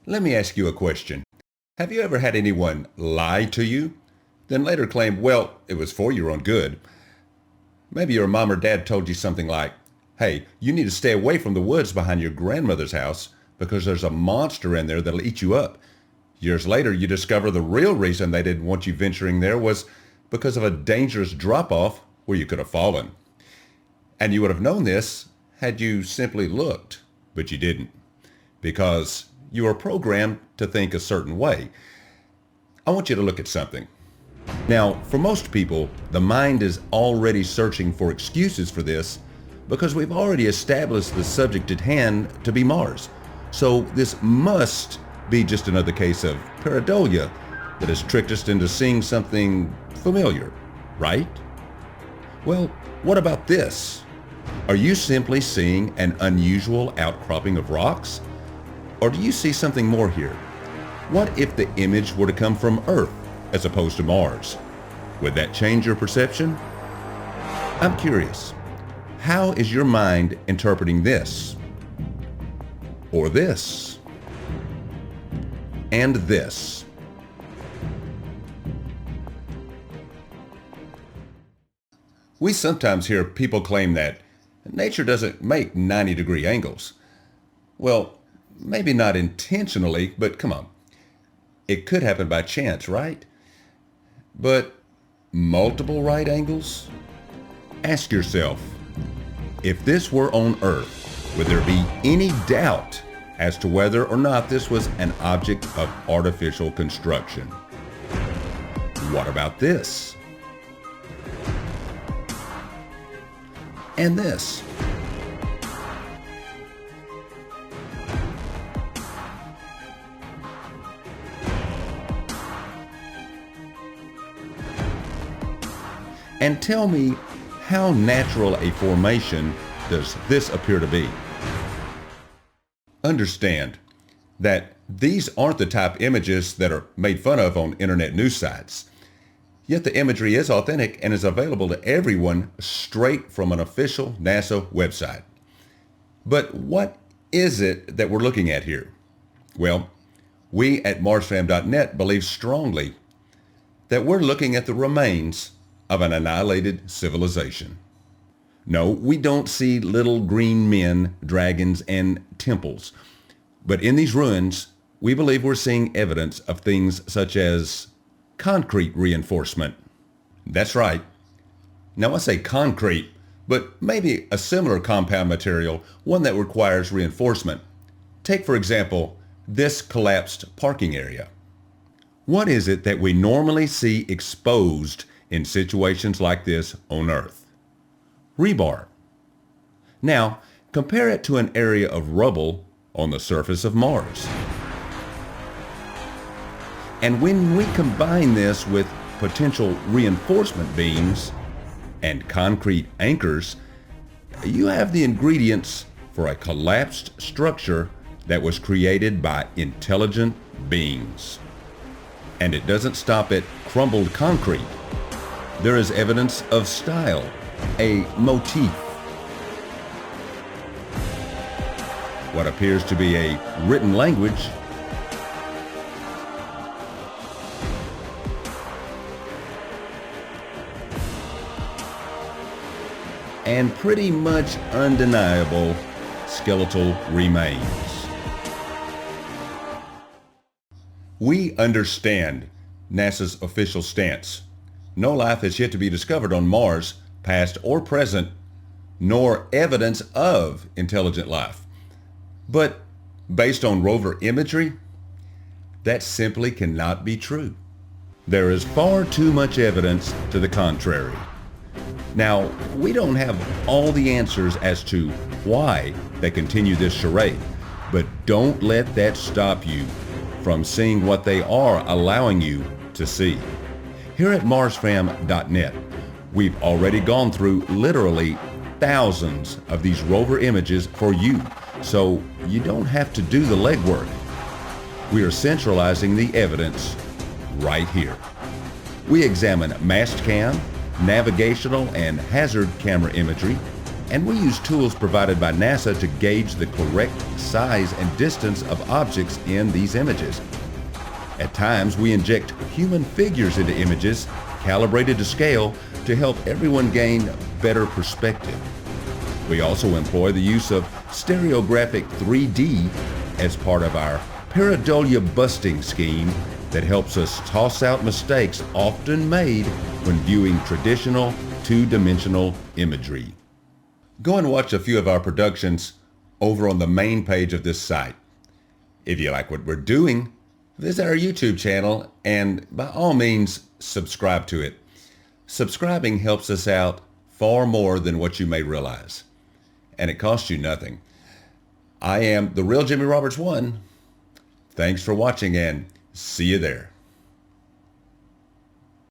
Let me ask you a question. Have you ever had anyone lie to you, then later claim, well, it was for your own good? Maybe your mom or dad told you something like, hey, you need to stay away from the woods behind your grandmother's house because there's a monster in there that'll eat you up. Years later, you discover the real reason they didn't want you venturing there was because of a dangerous drop-off where you could have fallen. And you would have known this had you simply looked, but you didn't, because you are programmed to think a certain way. I want you to look at something. Now, for most people, the mind is already searching for excuses for this because we've already established the subject at hand to be Mars. So this must be just another case of pareidolia that has tricked us into seeing something familiar, right? Well, what about this? Are you simply seeing an unusual outcropping of rocks? Or do you see something more here? What if the image were to come from Earth as opposed to Mars? Would that change your perception? I'm curious. How is your mind interpreting this? Or this? And this? We sometimes hear people claim that nature doesn't make 90-degree angles. Well, maybe not intentionally, but come on. It could happen by chance, right? But multiple right angles? Ask yourself, if this were on Earth, would there be any doubt as to whether or not this was an object of artificial construction? What about this? And this? And tell me, how natural a formation does this appear to be? Understand that these aren't the type images that are made fun of on internet news sites. Yet the imagery is authentic and is available to everyone straight from an official NASA website. But what is it that we're looking at here? Well, we at Marsfam.net believe strongly that we're looking at the remains of an annihilated civilization. No, we don't see little green men, dragons, and temples. But in these ruins, we believe we're seeing evidence of things such as concrete reinforcement. That's right. Now I say concrete, but maybe a similar compound material, one that requires reinforcement. Take, for example, this collapsed parking area. What is it that we normally see exposed in situations like this on Earth? Rebar. Now, compare it to an area of rubble on the surface of Mars. And when we combine this with potential reinforcement beams and concrete anchors, you have the ingredients for a collapsed structure that was created by intelligent beings. And it doesn't stop at crumbled concrete. There is evidence of style, a motif. What appears to be a written language, and pretty much undeniable skeletal remains. We understand NASA's official stance. No life has yet to be discovered on Mars, past or present, nor evidence of intelligent life. But based on rover imagery, that simply cannot be true. There is far too much evidence to the contrary. Now, we don't have all the answers as to why they continue this charade, but don't let that stop you from seeing what they are allowing you to see. Here at Marsfam.net, we've already gone through literally thousands of these rover images for you, so you don't have to do the legwork. We are centralizing the evidence right here. We examine mast cam, navigational and hazard camera imagery, and we use tools provided by NASA to gauge the correct size and distance of objects in these images. At times, we inject human figures into images, calibrated to scale, to help everyone gain better perspective. We also employ the use of stereographic 3D as part of our pareidolia busting scheme that helps us toss out mistakes often made when viewing traditional two-dimensional imagery. Go and watch a few of our productions over on the main page of this site. If you like what we're doing, visit our YouTube channel and by all means subscribe to it. Subscribing helps us out far more than what you may realize, and it costs you nothing. I am the real Jimmy Roberts 1. Thanks for watching and see you there.